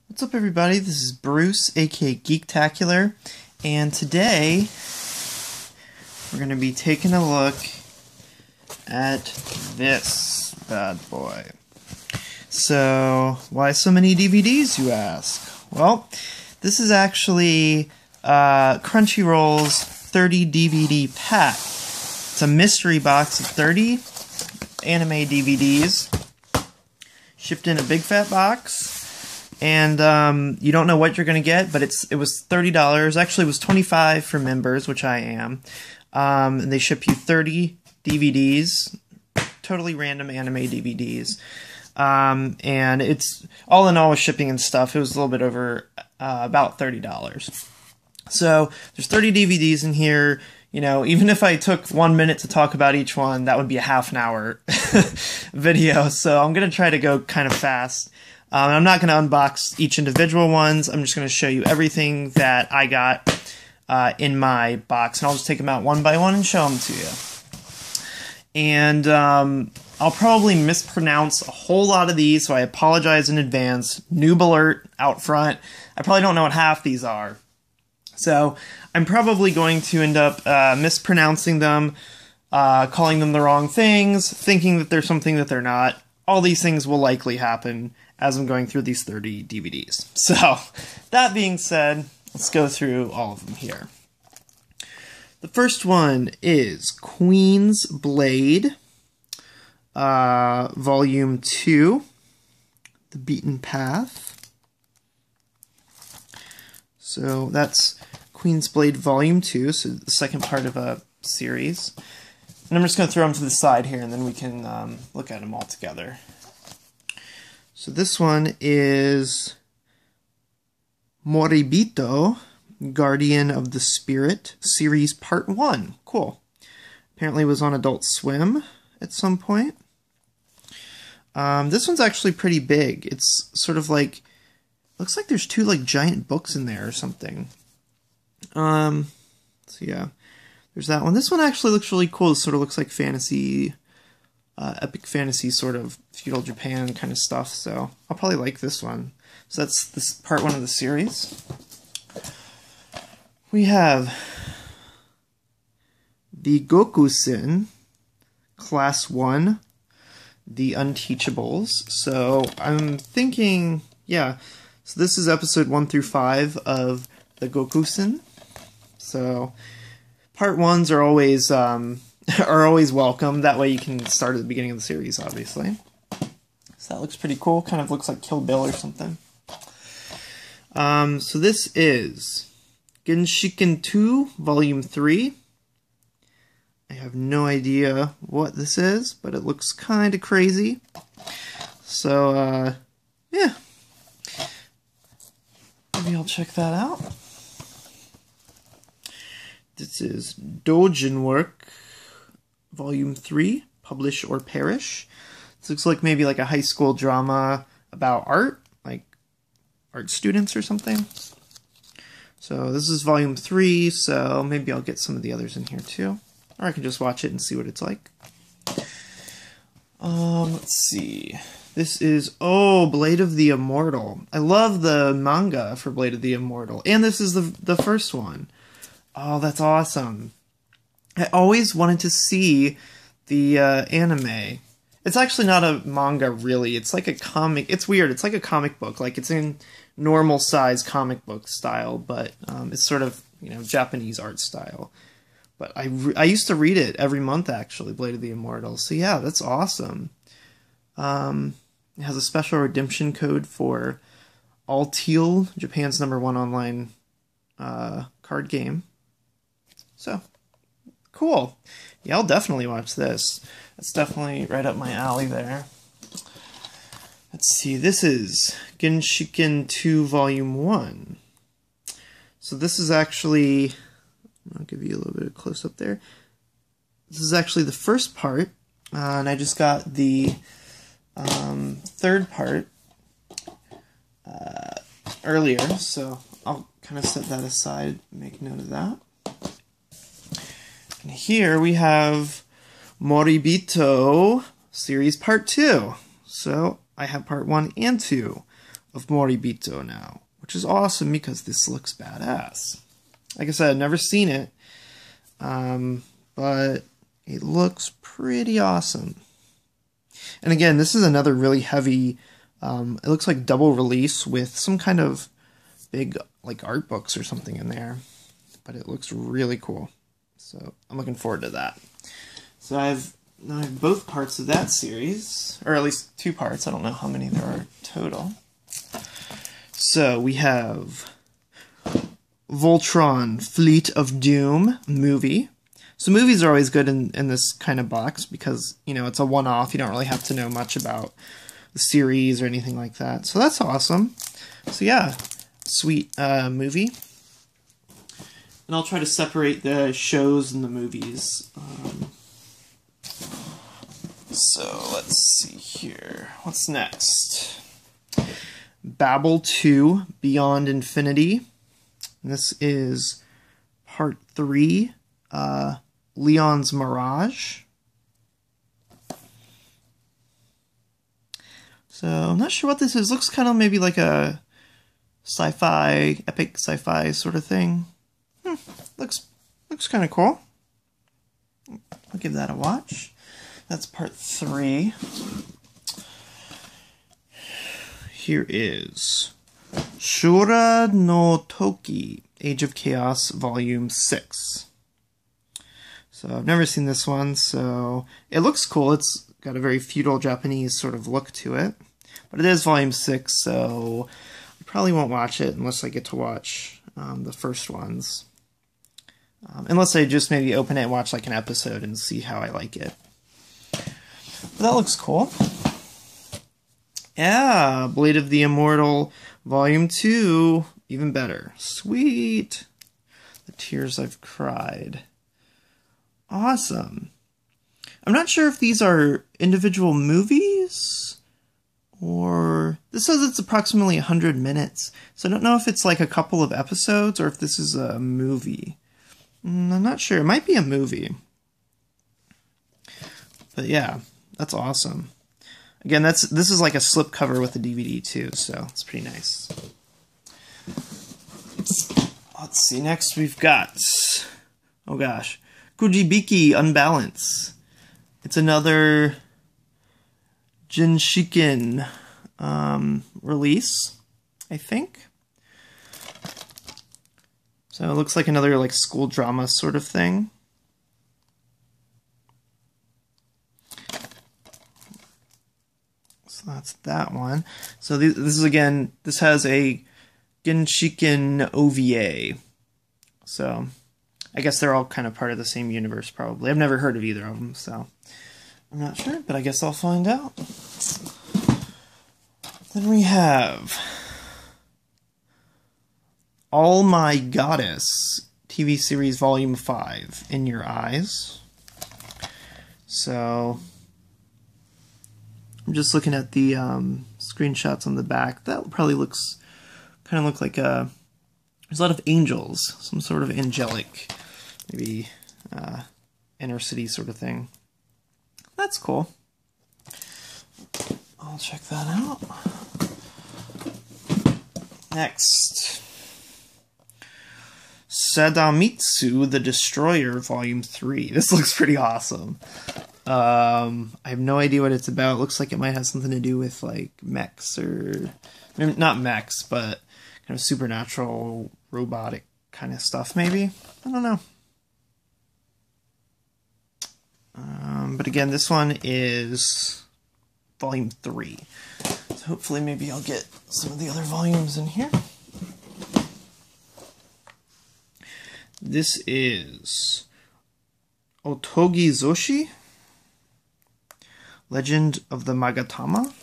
What's up, everybody? This is Bruce, aka Geektacular, and today we're going to be taking a look at this bad boy. So, why so many DVDs, you ask? Well, this is actually Crunchyroll's 30 DVD pack. It's a mystery box of 30 anime DVDs, shipped in a big fat box. And you don't know what you're going to get, but it was $30. Actually, it was $25 for members, which I am. And they ship you 30 DVDs, totally random anime DVDs. And it's, all in all with shipping and stuff, it was a little bit over about $30. So there's 30 DVDs in here. You know, even if I took 1 minute to talk about each one, that would be a half an hour video. So I'm going to try to go kind of fast. I'm not going to unbox each individual ones. I'm just going to show you everything that I got in my box. And I'll just take them out one by one and show them to you. And I'll probably mispronounce a whole lot of these, so I apologize in advance. Noob alert out front. I probably don't know what half these are. So I'm probably going to end up mispronouncing them, calling them the wrong things, thinking that they're something that they're not. All these things will likely happen as I'm going through these 30 DVDs. So, that being said, let's go through all of them here. The first one is Queen's Blade, Volume 2, The Beaten Path. So, that's Queen's Blade Volume 2, so the second part of a series. And I'm just going to throw them to the side here, and then we can look at them all together. So this one is Moribito, Guardian of the Spirit, Series Part 1. Cool. Apparently it was on Adult Swim at some point. This one's actually pretty big. It's sort of like, looks like there's two like giant books in there or something. So yeah, there's that one. This one actually looks really cool. It sort of looks like fantasy, epic fantasy sort of feudal Japan kind of stuff, so I'll probably like this one. So that's this part 1 of the series. We have the GokuSen, Class 1, The Unteachables. So I'm thinking, yeah, so this is episode 1 through 5 of the GokuSen. So part 1s are always welcome. That way you can start at the beginning of the series, obviously. So that looks pretty cool. Kind of looks like Kill Bill or something. So this is Genshiken 2, Volume 3. I have no idea what this is, but it looks kind of crazy. So, yeah. Maybe I'll check that out. This is Dojin Work, Volume 3, Publish or Perish. This looks like maybe like a high school drama about art, like art students or something. So this is Volume 3, so maybe I'll get some of the others in here too. Or I can just watch it and see what it's like. Let's see. This is, Blade of the Immortal. I love the manga for Blade of the Immortal. And this is the first one. Oh, that's awesome. I always wanted to see the anime. It's actually not a manga, really. It's like a comic. It's weird. It's like a comic book. Like, it's in normal size comic book style, but it's sort of, you know, Japanese art style. But I used to read it every month, actually, Blade of the Immortal. So, yeah, that's awesome. It has a special redemption code for All-Teal, Japan's #1 online card game. So, cool. Yeah, I'll definitely watch this. That's definitely right up my alley there. Let's see, this is Genshiken 2 Volume 1. So this is actually, I'll give you a little bit of close-up there. This is actually the first part, and I just got the third part earlier, so I'll kind of set that aside, make note of that. And here we have Moribito Series Part 2. So I have Part 1 and 2. of Moribito now, which is awesome because this looks badass. Like I said, I've never seen it, but it looks pretty awesome. And again, this is another really heavy, it looks like double release with some kind of big like art books or something in there. But it looks really cool. So I'm looking forward to that. So I have both parts of that series, or at least 2 parts. I don't know how many there are total. So we have Voltron, Fleet of Doom movie. So movies are always good in this kind of box because, you know, it's a one-off. You don't really have to know much about the series or anything like that. So that's awesome. So yeah, sweet movie. And I'll try to separate the shows and the movies. So let's see here. What's next? Babel II, Beyond Infinity. And this is part 3, Leon's Mirage. So I'm not sure what this is. Looks kind of maybe like a sci-fi, epic sci-fi sort of thing. Looks kind of cool. I'll give that a watch. That's part 3. Here is Shura no Toki, Age of Chaos, Volume 6. So I've never seen this one, so it looks cool. It's got a very feudal Japanese sort of look to it. But it is Volume 6, so I probably won't watch it unless I get to watch the first ones. Unless I just maybe open it and watch like an episode and see how I like it. But that looks cool. Yeah, Blade of the Immortal, Volume 2, even better. Sweet. The Tears I've Cried. Awesome. I'm not sure if these are individual movies, or... This says it's approximately 100 minutes, so I don't know if it's like a couple of episodes, or if this is a movie. I'm not sure. It might be a movie. But yeah, that's awesome. Again, this is like a slipcover with a DVD too, so it's pretty nice. Let's see, next we've got, oh gosh, Kujibiki Unbalance. It's another Genshiken release, I think. So it looks like another like school drama sort of thing. So that's that one. So this is again, this has a Genshiken OVA. So I guess they're all kind of part of the same universe probably. I've never heard of either of them, so I'm not sure, but I guess I'll find out. Then we have All My Goddess TV series Volume 5, In Your Eyes. So I'm just looking at the screenshots on the back. That probably looks kind of look like a... There's a lot of angels, some sort of angelic, maybe inner city sort of thing. That's cool. I'll check that out. Next, Sadamitsu, the Destroyer, Volume 3. This looks pretty awesome. I have no idea what it's about. It looks like it might have something to do with, like, mechs or... Not mechs, but kind of supernatural, robotic kind of stuff, maybe? I don't know. But again, this one is Volume 3. So hopefully maybe I'll get some of the other volumes in here. This is Otogi Zoshi, Legend of the Magatama.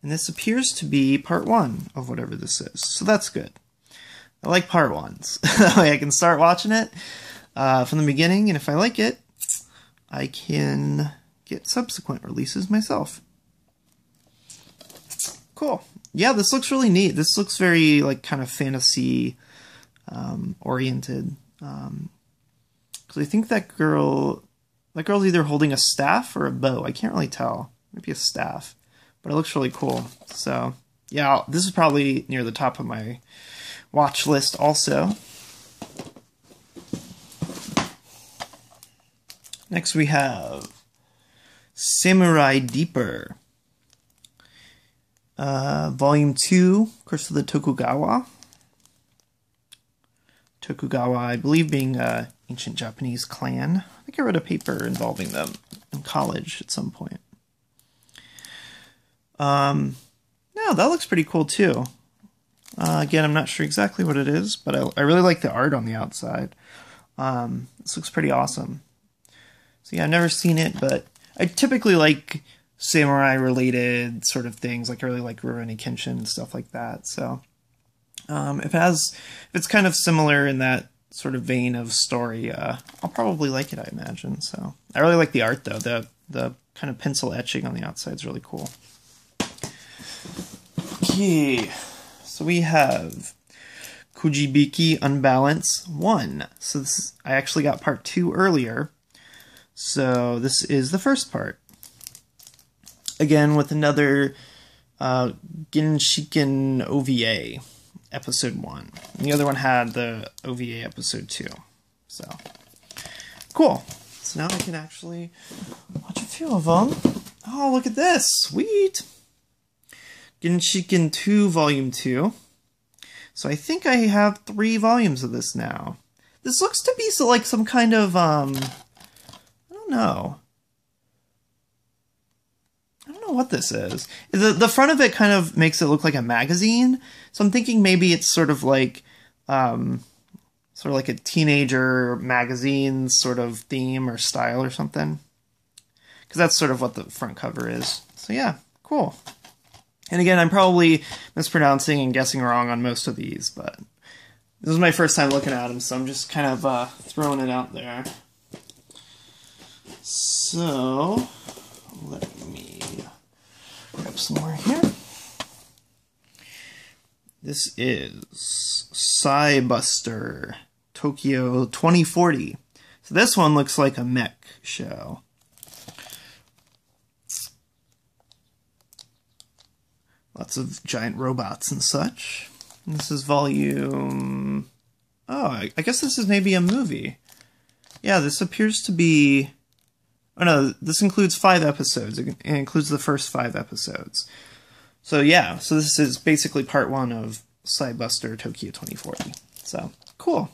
And this appears to be part 1 of whatever this is. So that's good. I like part 1s. That way I can start watching it from the beginning, and if I like it, I can get subsequent releases myself. Cool. Yeah, this looks really neat. This looks very, like, kind of fantasy oriented. Because I think that girl's either holding a staff or a bow. I can't really tell. Maybe a staff. But it looks really cool. So, yeah, this is probably near the top of my watch list also. Next we have Samurai Deeper. Volume 2, Curse of the Tokugawa. Tokugawa, I believe, being an ancient Japanese clan. I think I read a paper involving them in college at some point. No, that looks pretty cool too. Again, I'm not sure exactly what it is, but I really like the art on the outside. This looks pretty awesome. So yeah, I've never seen it, but I typically like samurai-related sort of things. Like I really like Rurouni Kenshin and stuff like that. So if it's kind of similar in that sort of vein of story, I'll probably like it, I imagine. So I really like the art though. The kind of pencil etching on the outside is really cool. Okay, so we have Kujibiki Unbalance 1. So I actually got part 2 earlier. So this is the first part. Again, with another Genshiken OVA, episode 1. And the other one had the OVA episode 2. So, cool. So now I can actually watch a few of them. Oh, look at this. Sweet. Genshiken 2 Volume 2. So I think I have 3 volumes of this now. This looks to be like some kind of, I don't know. I don't know what this is. The front of it kind of makes it look like a magazine. So I'm thinking maybe it's sort of like a teenager magazine sort of theme or style or something. Because that's sort of what the front cover is. So yeah, cool. And again, I'm probably mispronouncing and guessing wrong on most of these, but this is my first time looking at them, so I'm just kind of throwing it out there. So, let me grab some more here. This is Cybuster Tokyo 2040. So this one looks like a mech show. Lots of giant robots and such. And this is volume... Oh, I guess this is maybe a movie. Yeah, this appears to be... Oh no, this includes 5 episodes. It includes the first 5 episodes. So yeah, so this is basically part 1 of Cybuster Tokyo 2040. So, cool.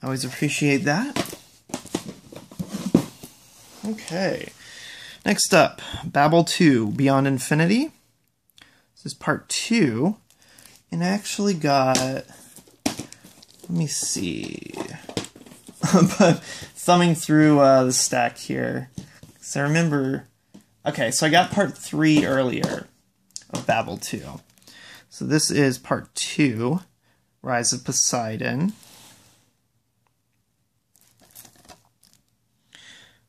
I always appreciate that. Okay. Next up, Babel II, Beyond Infinity. This is part 2. And I actually got... Let me see... But thumbing through the stack here, because I remember... Okay, so I got part 3 earlier of Babel II. So this is part 2, Rise of Poseidon.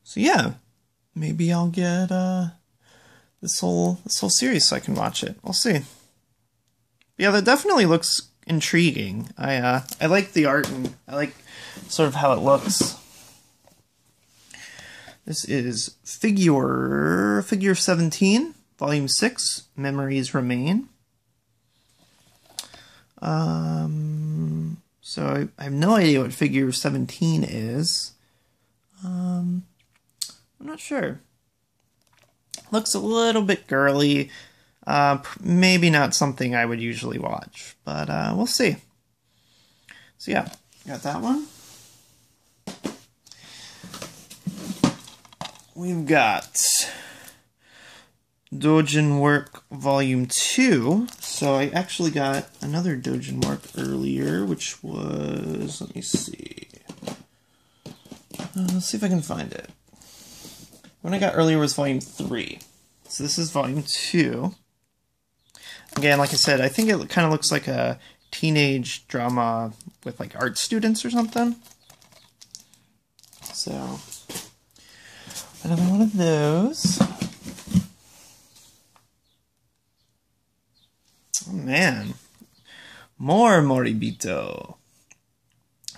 So yeah, maybe I'll get this whole series so I can watch it. We'll see. Yeah, that definitely looks intriguing. I like the art and I like sort of how it looks. This is figure 17, volume 6, Memories Remain. So I have no idea what figure 17 is. I'm not sure. Looks a little bit girly. Maybe not something I would usually watch, but we'll see. So yeah, got that one. We've got Dojin Work Volume 2. So I actually got another Dojin Work earlier, which was, let me see. Let's see if I can find it. What I got earlier was Volume 3. So this is Volume 2. Again, like I said, I think it kind of looks like a teenage drama with like art students or something. So, another one of those. Oh man, more Moribito.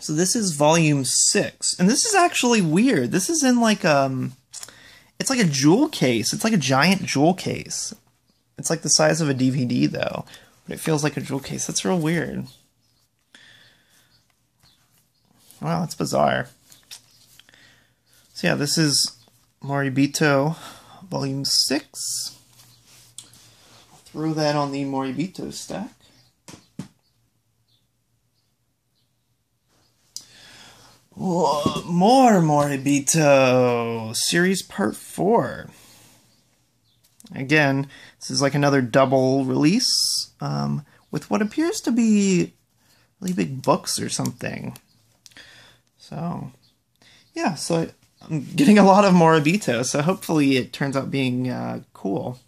So this is volume 6, and this is actually weird. This is in like it's like a jewel case. It's like a giant jewel case. It's like the size of a DVD though, but it feels like a jewel case. That's real weird. Wow, that's bizarre. So yeah, this is Moribito Volume 6. I'll throw that on the Moribito stack. Whoa, more Moribito! Series Part 4. Again, this is like another double release, with what appears to be really big books or something. So, yeah, so I'm getting a lot of Moribito, so hopefully it turns out being cool.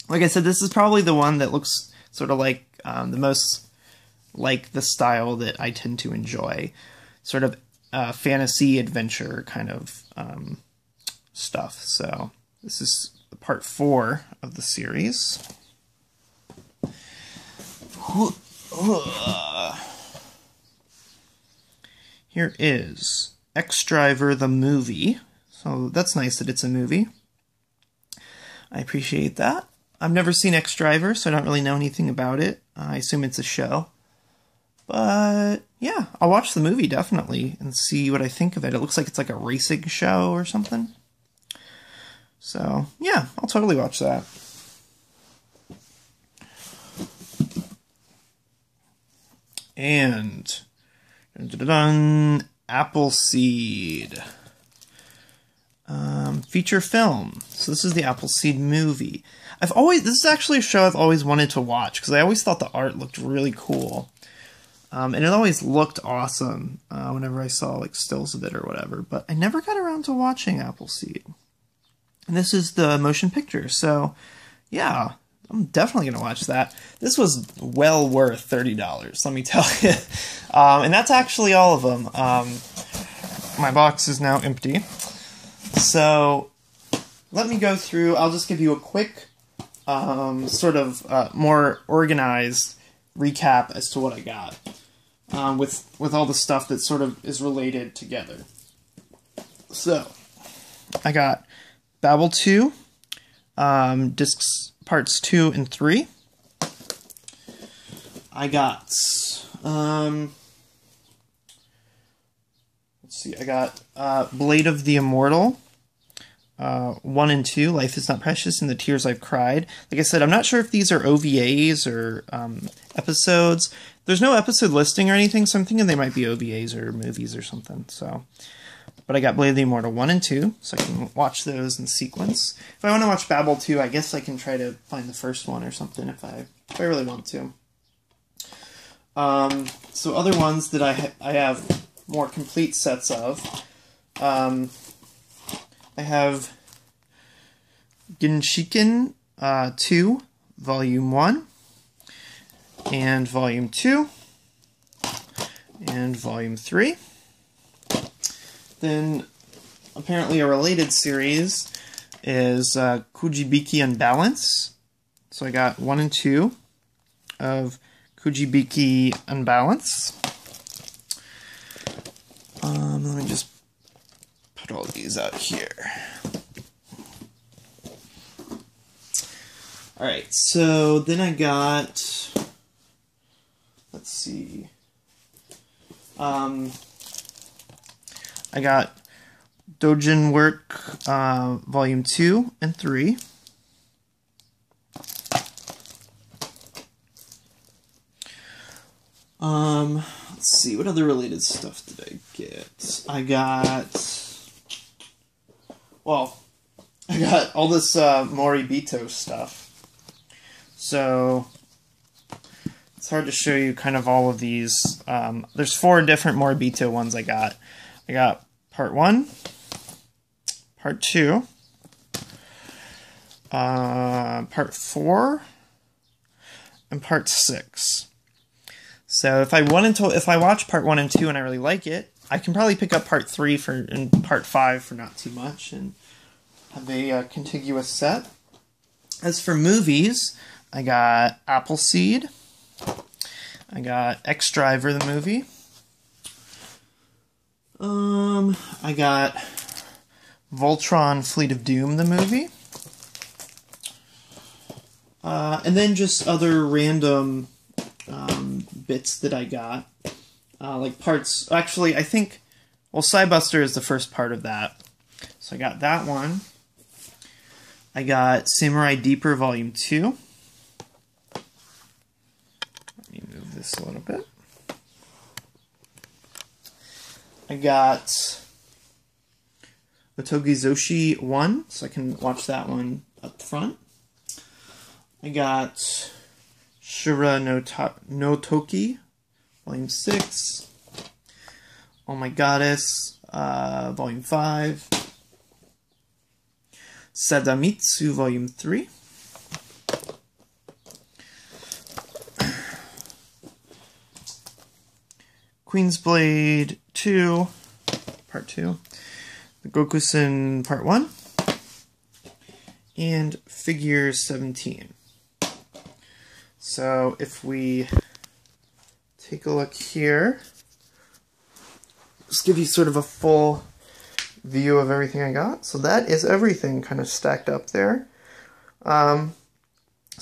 Like I said, this is probably the one that looks sort of like the most like the style that I tend to enjoy. Sort of fantasy adventure kind of stuff. So this is part 4 of the series. Here is X-Driver the movie. So that's nice that it's a movie. I appreciate that. I've never seen X-Driver, so I don't really know anything about it. I assume it's a show. But yeah, I'll watch the movie definitely and see what I think of it. It looks like it's like a racing show or something. So yeah, I'll totally watch that. And Appleseed. Feature film. So this is the Appleseed movie. This is actually a show I've always wanted to watch because I always thought the art looked really cool. And it always looked awesome whenever I saw like stills of it or whatever, but I never got around to watching Appleseed. And this is the motion picture, so yeah, I'm definitely going to watch that. This was well worth $30, let me tell you. And that's actually all of them. My box is now empty. So let me go through, I'll just give you a quick, sort of more organized recap as to what I got. With all the stuff that sort of is related together. So, I got Babel II, discs parts 2 and 3. I got, let's see, I got Blade of the Immortal, 1 and 2, Life is Not Precious and the Tears I've Cried. Like I said, I'm not sure if these are OVAs or episodes. There's no episode listing or anything, so I'm thinking they might be OVAs or movies or something. So, but I got Blade of the Immortal 1 and 2, so I can watch those in sequence. If I want to watch Babel 2, I guess I can try to find the first one or something if I really want to. So other ones that I have more complete sets of. I have Genshiken 2, Volume 1, and Volume 2, and Volume 3. Then, apparently a related series is Kujibiki Unbalance. So I got 1 and 2 of Kujibiki Unbalance. Let me just put all these out here. Alright, so then I got, let's see, I got Dojin Work Volume 2 and 3. Let's see, what other related stuff did I get? I got all this Moribito stuff. So, it's hard to show you kind of all of these. There's 4 different Moribito ones I got. I got Part 1, Part 2, Part 4, and Part 6. So if I watch Part 1 and 2 and I really like it, I can probably pick up Part 3 and Part 5 for not too much and have a contiguous set. As for movies, I got Appleseed, I got X-Driver the movie, I got Voltron Fleet of Doom the movie, And then just other random bits that I got. Like parts, actually I think, well, Cybuster is the first part of that. So I got that one. I got Samurai Deeper Volume 2. Let me move this a little bit. I got Otogi Zoshi 1, so I can watch that one up front. I got Shura no Toki, Volume 6. Oh My Goddess, Volume 5. Sadamitsu, Volume 3. Queen's Blade 2, Part 2. The GokuSen Part 1. And Figure 17. So if we take a look here, just give you sort of a full view of everything I got. So that is everything kind of stacked up there. So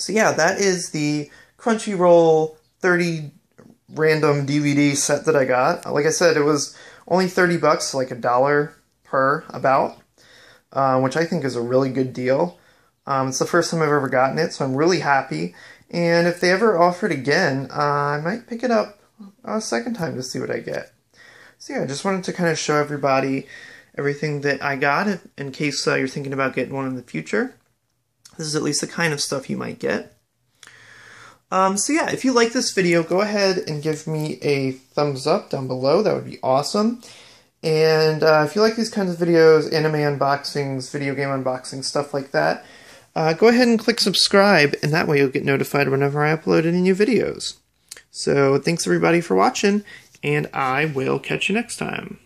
yeah, that is the Crunchyroll 30 random DVD set that I got. Like I said, it was only 30 bucks, like $1 per about, which I think is a really good deal. It's the first time I've ever gotten it, so I'm really happy. And if they ever offer it again, I might pick it up a second time to see what I get. So yeah, I just wanted to kind of show everybody everything that I got in case you're thinking about getting one in the future. This is at least the kind of stuff you might get. So yeah, if you like this video, go ahead and give me a thumbs up down below. That would be awesome. And if you like these kinds of videos, anime unboxings, video game unboxings, stuff like that, go ahead and click subscribe, and that way you'll get notified whenever I upload any new videos. So thanks everybody for watching, and I will catch you next time.